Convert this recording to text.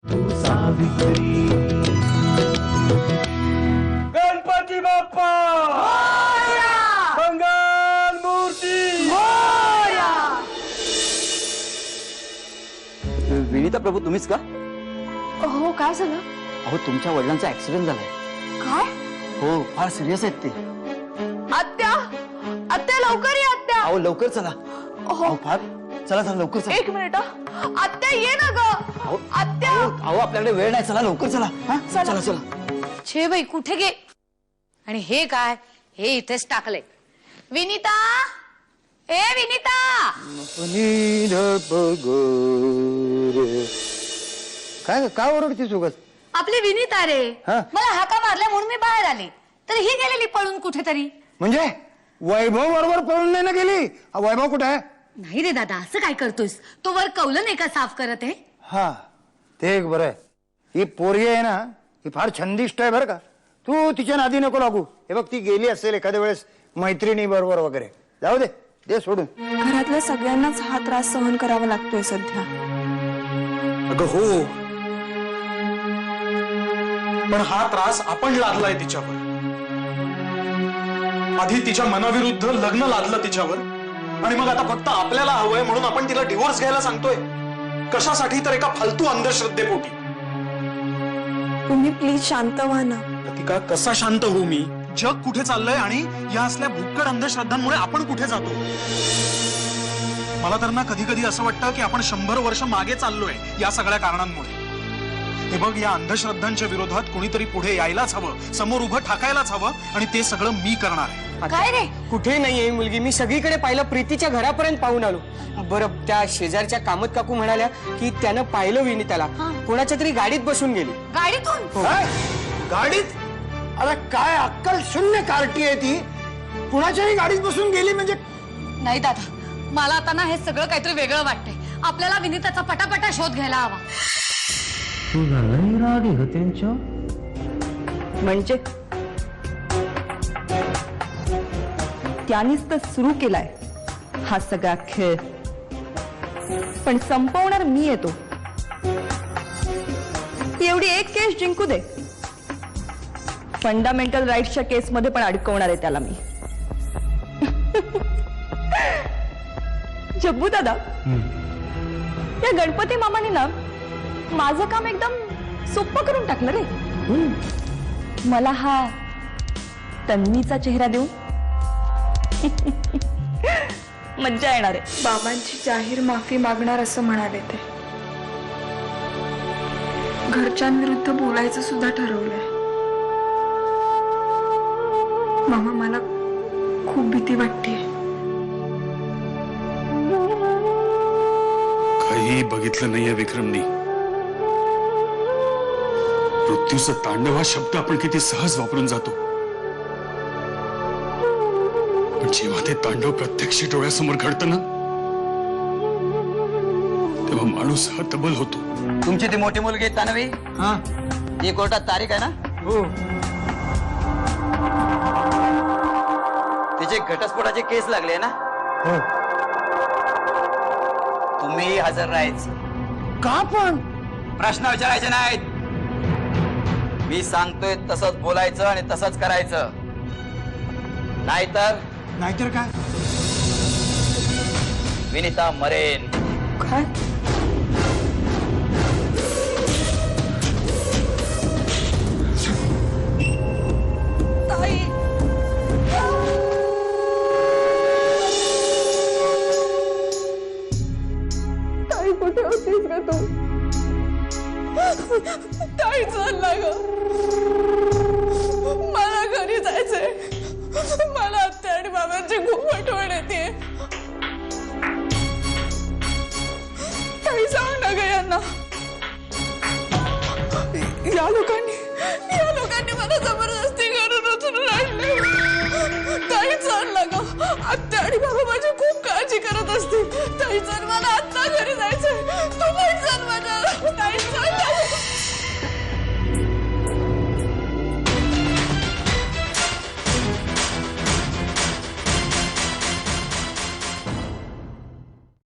गणपती बाप्पा मंगल मूर्ती विनीता प्रभू तुम्हीच का? हो, काय झालं? अहो तुमच्या वडिलांचा ऍक्सिडेंट झालाय. काय? हो फार सिरियस आहेत ते. आत्या, आत्या लवकर ये आत्या. अहो लवकर चला. हो. अहो फार चला चला लवकर चला. एक मिनिट हं. आत्या ये ना ग. अहो आत्या. अहो आपल्याकडे वेळ नाही, चला लवकर चला. हा चला चला. छे बाई कुठे गे? आणि हे काय? हे इथेच टाकले. विनीता, ए विनीता. काय काय ओरडतीस उगाच? आपली विनीता रे. हा? मला हाका मारल्या म्हणून मी बाहेर आले, तर ही गेलेली पळून कुठेतरी. म्हणजे वैभव बरोबर पळून नाही ना गेली? वैभव कुठे आहे? नाही रे दादा, असं काय करतोयस? तो वर कौलं नाही का साफ करत आहे? हा ते एक बरं आहे. ही पोरगी आहे ना, ही फार छंदिष्ट आहे बरं का. तू तिच्या नादी नको लागू. हे बघ ती गेली असेल एखाद्या वेळेस मैत्रिणी बरोबर वगैरे. जाऊ दे, दे सोडून. घरातल्या सगळ्यांनाच हा त्रास सहन करावा लागतोय सध्या. अगं हो, पण हा त्रास आपण लादलाय तिच्यावर. आधी तिच्या मनाविरुद्ध लग्न लादलं तिच्यावर, आणि मग आता फक्त आपल्याला हवंय म्हणून आपण तिला डिवोर्स घ्यायला सांगतोय. कशासाठी? तर एका फालतू अंधश्रद्धेपोटी. तुम्ही प्लीज शांत व्हा ना. का कसा शांत होऊ मी? जग कुठे चाललंय आणि या असल्या भुक्कड अंधश्रद्धांमुळे आपण कुठे जातो? मला तर ना कधी कधी असं वाटतं की आपण 100 वर्ष मागे चाललोय या सगळ्या कारणांमुळे. हे बघ, या अंधश्रद्धांच्या विरोधात कोणीतरी पुढे यायलाच हवं, समोर उभं ठाकायलाच हवं, आणि ते सगळं मी करणार आहे. काय रे? कुठे नाहीये मुलगी. मी सगळीकडे पाहिलं, प्रीतीच्या घरापर्यंत पाहून आलो. बरं, त्या शेजारच्या कामत काकू म्हणाल्या की त्यानं पाहिलं विनीताला कोणाच्या तरी गाडीत बसून गेली. गाडीतून? काय? गाडीत? अरे काय अक्कल शून्य कार्टी आहे ती. कुणाच्याही गाडीत बसून गेली म्हणजे? नाही दादा, मला आता ना हे सगळं काहीतरी वेगळं वाटतंय. आपल्याला विनीताचा पटापटा शोध घ्यायला हवा. म्हणजे त्यानेच तर सुरू केलाय हा सगळा खेळ, पण संपवणार मी येतो. एवढी एक केस जिंकू दे, फंडामेंटल राईट्सच्या केसमध्ये पण अडकवणार आहे त्याला मी. जब्बू दादा, या गणपती मामाने ना माझं काम एकदम सोपं करून टाकलं रे. मला हा तन्वीचा चेहरा देऊन मज्जा येणार आहे. बाबांची जाहीर माफी मागणार असं म्हणाले ते. घरच्यांविरुद्ध बोलायचं सुद्धा ठरवलंय. मामा, मला खूप भीती वाटते. काही बघितलं नाहीये विक्रमनी. मृत्यूचं तांडव हा शब्द आपण किती सहज वापरून जातो, पण जेव्हा ते तांडव प्रत्यक्ष डोळ्यासमोर घडतं ना, तेव्हा माणूस हतबल होतो. तुमची ती मोठी मुलगी तानवी, हा ती कोर्टात तारीख आहे ना? हो. तिचे घटस्फोटाचे केस लागले ना? हो. तुम्ही हजर राहायचं. का पण? प्रश्न विचारायचे नाहीत. मी सांगतोय तसंच बोलायचं आणि तसंच करायचं. नाहीतर काय? विनीता मरेन. काय? ताई कुठे होतीस ग तू? ताई चालला ग. मला घरी जायचंय. मला आत्या आणि बाबांची खूप आठवण येते. ताई सांग ना ग यांना. या लोकांनी मला जबरदस्ती घरून उचलून आणले. ताई चालला ग. आत्या आणि बाबा माझी खूप काळजी करत असतील. ताई चल, मला